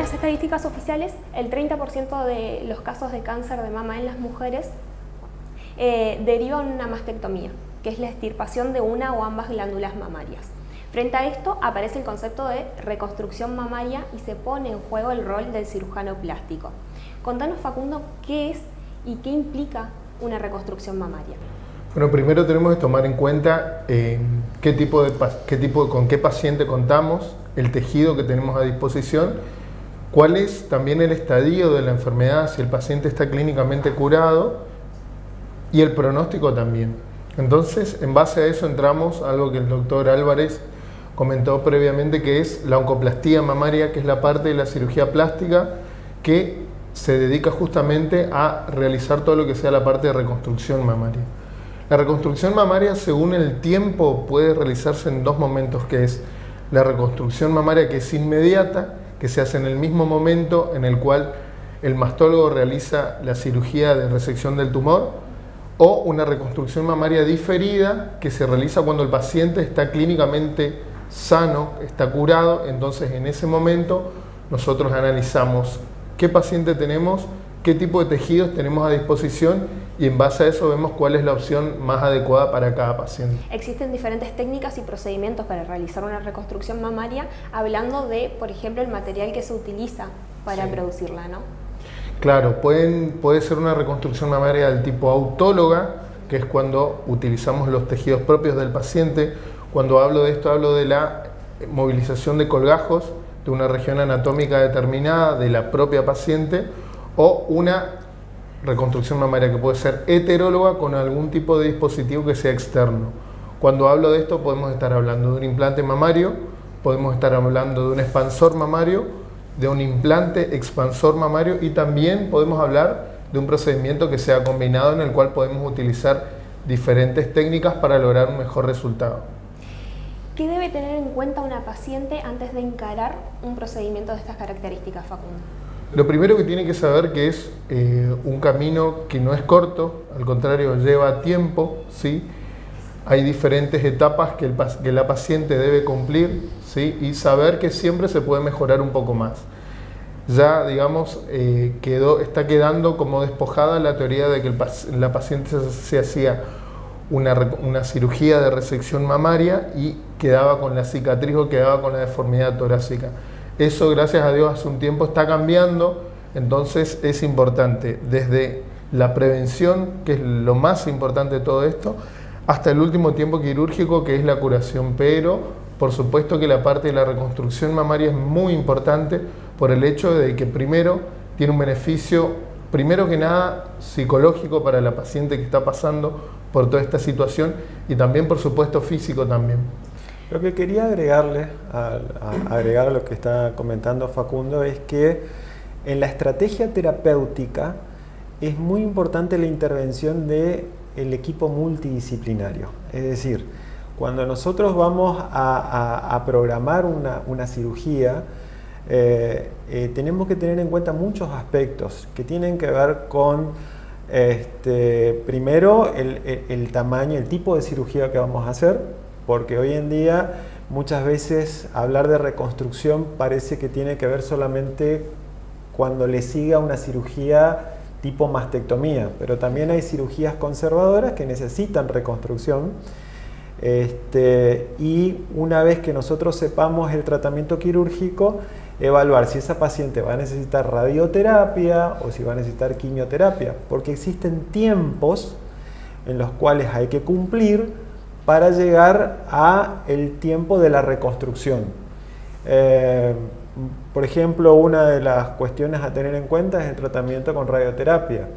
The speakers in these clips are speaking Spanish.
las estadísticas oficiales, el 30% de los casos de cáncer de mama en las mujeres derivan una mastectomía, que es la extirpación de una o ambas glándulas mamarias. Frente a esto aparece el concepto de reconstrucción mamaria y se pone en juego el rol del cirujano plástico. Contanos, Facundo, ¿qué es y qué implica una reconstrucción mamaria? Bueno, primero tenemos que tomar en cuenta con qué paciente contamos, el tejido que tenemos a disposición, cuál es también el estadio de la enfermedad, si el paciente está clínicamente curado, y el pronóstico también. Entonces, en base a eso entramos a algo que el doctor Álvarez comentó previamente, que es la oncoplastía mamaria, que es la parte de la cirugía plástica que se dedica justamente a realizar todo lo que sea la parte de reconstrucción mamaria. La reconstrucción mamaria, según el tiempo, puede realizarse en dos momentos, que es la reconstrucción mamaria, que es inmediata, que se hace en el mismo momento en el cual el mastólogo realiza la cirugía de resección del tumor, o una reconstrucción mamaria diferida, que se realiza cuando el paciente está clínicamente sano, está curado. Entonces, en ese momento nosotros analizamos qué paciente tenemos, qué tipo de tejidos tenemos a disposición, y en base a eso vemos cuál es la opción más adecuada para cada paciente. Existen diferentes técnicas y procedimientos para realizar una reconstrucción mamaria, hablando de, por ejemplo, el material que se utiliza para producirla, ¿no? Claro, puede ser una reconstrucción mamaria del tipo autóloga, que es cuando utilizamos los tejidos propios del paciente. Cuando hablo de esto, hablo de la movilización de colgajos de una región anatómica determinada de la propia paciente, o una reconstrucción mamaria que puede ser heteróloga con algún tipo de dispositivo que sea externo. Cuando hablo de esto, podemos estar hablando de un implante mamario, podemos estar hablando de un expansor mamario, de un implante expansor mamario, y también podemos hablar de un procedimiento que sea combinado, en el cual podemos utilizar diferentes técnicas para lograr un mejor resultado. ¿Qué debe tener en cuenta una paciente antes de encarar un procedimiento de estas características, Facundo? Lo primero que tiene que saber que es un camino que no es corto, al contrario, lleva tiempo, ¿sí? Hay diferentes etapas que la paciente debe cumplir, ¿sí? Y saber que siempre se puede mejorar un poco más. Ya, digamos, está quedando como despojada la teoría de que la paciente se hacía una cirugía de resección mamaria y quedaba con la cicatriz o quedaba con la deformidad torácica. Eso, gracias a Dios, hace un tiempo está cambiando. Entonces es importante desde la prevención, que es lo más importante de todo esto, hasta el último tiempo quirúrgico, que es la curación. Pero por supuesto que la parte de la reconstrucción mamaria es muy importante por el hecho de que primero tiene un beneficio, primero que nada, psicológico para la paciente que está pasando por toda esta situación, y también, por supuesto, físico también. Lo que quería agregar a lo que está comentando Facundo es que en la estrategia terapéutica es muy importante la intervención del equipo multidisciplinario. Es decir, cuando nosotros vamos a programar una cirugía, tenemos que tener en cuenta muchos aspectos que tienen que ver con primero el tamaño, el tipo de cirugía que vamos a hacer, porque hoy en día muchas veces hablar de reconstrucción parece que tiene que ver solamente cuando le siga una cirugía tipo mastectomía, pero también hay cirugías conservadoras que necesitan reconstrucción. Y una vez que nosotros sepamos el tratamiento quirúrgico, evaluar si esa paciente va a necesitar radioterapia o si va a necesitar quimioterapia, porque existen tiempos en los cuales hay que cumplir para llegar a el tiempo de la reconstrucción. Por ejemplo, una de las cuestiones a tener en cuenta es el tratamiento con radioterapia.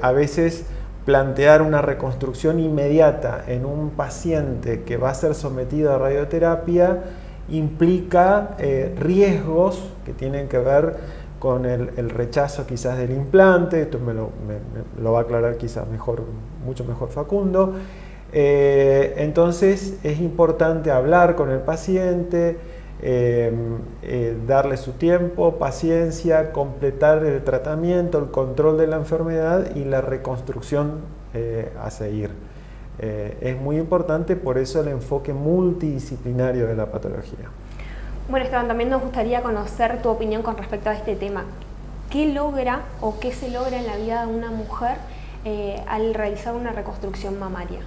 A veces plantear una reconstrucción inmediata en un paciente que va a ser sometido a radioterapia implica riesgos que tienen que ver con el rechazo quizás del implante. Esto me lo va a aclarar quizás mucho mejor Facundo. Entonces es importante hablar con el paciente, darle su tiempo, paciencia, completar el tratamiento, el control de la enfermedad y la reconstrucción a seguir. Es muy importante, por eso el enfoque multidisciplinario de la patología. Bueno, Esteban, también nos gustaría conocer tu opinión con respecto a este tema. ¿Qué logra o qué se logra en la vida de una mujer al realizar una reconstrucción mamaria?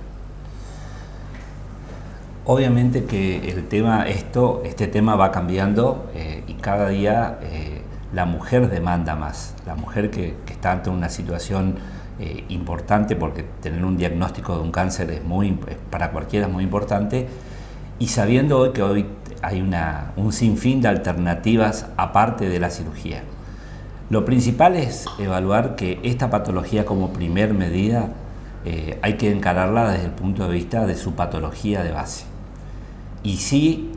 Obviamente que este tema va cambiando y cada día la mujer demanda más. La mujer que está ante una situación importante, porque tener un diagnóstico de un cáncer para cualquiera es muy importante, y sabiendo hoy que hoy hay un sinfín de alternativas aparte de la cirugía. Lo principal es evaluar que esta patología, como primer medida, hay que encararla desde el punto de vista de su patología de base. Y sí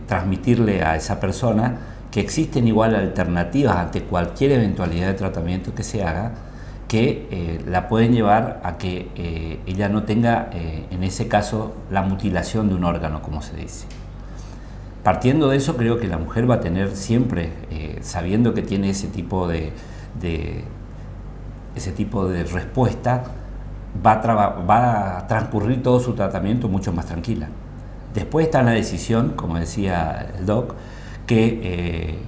transmitirle a esa persona que existen igual alternativas ante cualquier eventualidad de tratamiento que se haga, que la pueden llevar a que ella no tenga, en ese caso, la mutilación de un órgano, como se dice. Partiendo de eso, creo que la mujer va a tener siempre, sabiendo que tiene ese tipo de respuesta, va a transcurrir todo su tratamiento mucho más tranquila. Después está la decisión, como decía el doc, que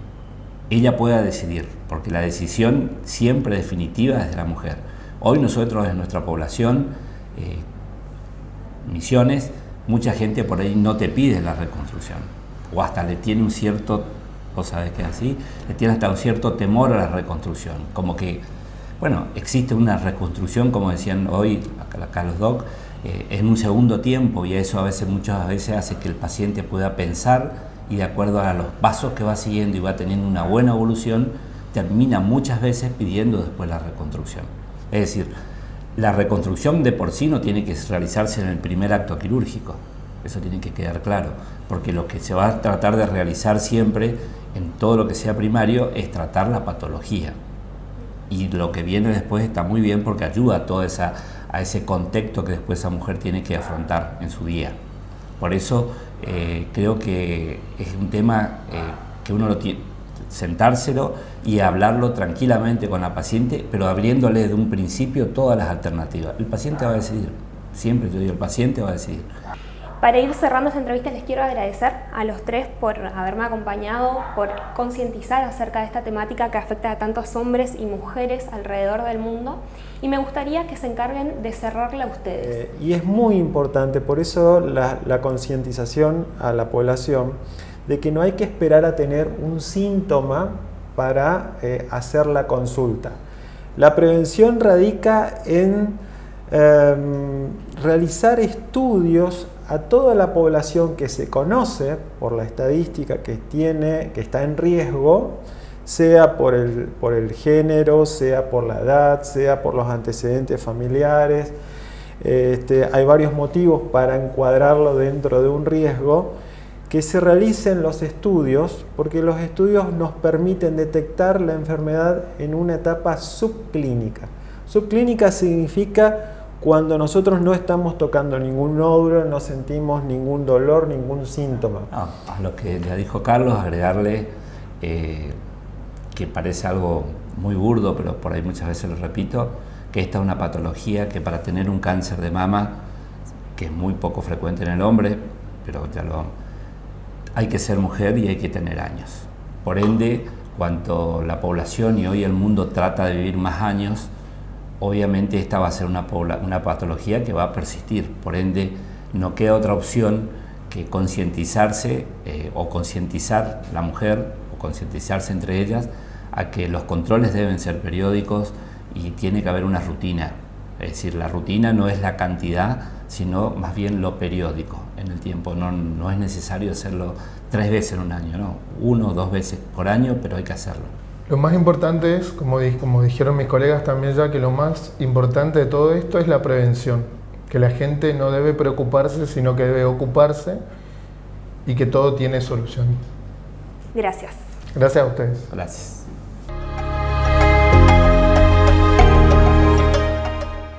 ella pueda decidir, porque la decisión siempre definitiva es de la mujer. Hoy nosotros en nuestra población, Misiones, mucha gente por ahí no te pide la reconstrucción, o hasta le tiene un cierto, vos sabés que es así, le tiene hasta un cierto temor a la reconstrucción, como que, bueno, existe una reconstrucción, como decían hoy acá los doc, en un segundo tiempo, y eso muchas veces hace que el paciente pueda pensar y de acuerdo a los pasos que va siguiendo y va teniendo una buena evolución, termina muchas veces pidiendo después la reconstrucción. Es decir, la reconstrucción de por sí no tiene que realizarse en el primer acto quirúrgico, eso tiene que quedar claro, porque lo que se va a tratar de realizar siempre en todo lo que sea primario es tratar la patología. Y lo que viene después está muy bien porque ayuda a ese contexto que después esa mujer tiene que afrontar en su día. Por eso creo que es un tema que uno lo tiene, sentárselo y hablarlo tranquilamente con la paciente, pero abriéndole de un principio todas las alternativas. El paciente va a decidir, siempre yo digo, el paciente va a decidir. Para ir cerrando esta entrevista, les quiero agradecer a los tres por haberme acompañado, por concientizar acerca de esta temática que afecta a tantos hombres y mujeres alrededor del mundo, y me gustaría que se encarguen de cerrarla a ustedes. Y es muy importante, por eso la concientización a la población de que no hay que esperar a tener un síntoma para hacer la consulta. La prevención radica en realizar estudios a toda la población que se conoce por la estadística que está en riesgo, sea por el género, sea por la edad, sea por los antecedentes familiares. Hay varios motivos para encuadrarlo dentro de un riesgo, que se realicen los estudios, porque los estudios nos permiten detectar la enfermedad en una etapa subclínica. Subclínica significa cuando nosotros no estamos tocando ningún nódulo, no sentimos ningún dolor, ningún síntoma. A lo que ya dijo Carlos, agregarle que parece algo muy burdo, pero por ahí muchas veces lo repito, que esta es una patología que para tener un cáncer de mama, que es muy poco frecuente en el hombre, pero hay que ser mujer y hay que tener años. Por ende, cuanto la población y hoy el mundo trata de vivir más años, obviamente esta va a ser una patología que va a persistir. Por ende, no queda otra opción que concientizarse o concientizar la mujer o concientizarse entre ellas a que los controles deben ser periódicos y tiene que haber una rutina. Es decir, la rutina no es la cantidad, sino más bien lo periódico en el tiempo. No es necesario hacerlo 3 veces en un año, no, 1 o 2 veces por año, pero hay que hacerlo. Lo más importante es, como dijeron mis colegas también ya, que lo más importante de todo esto es la prevención. Que la gente no debe preocuparse, sino que debe ocuparse y que todo tiene solución. Gracias. Gracias a ustedes. Gracias.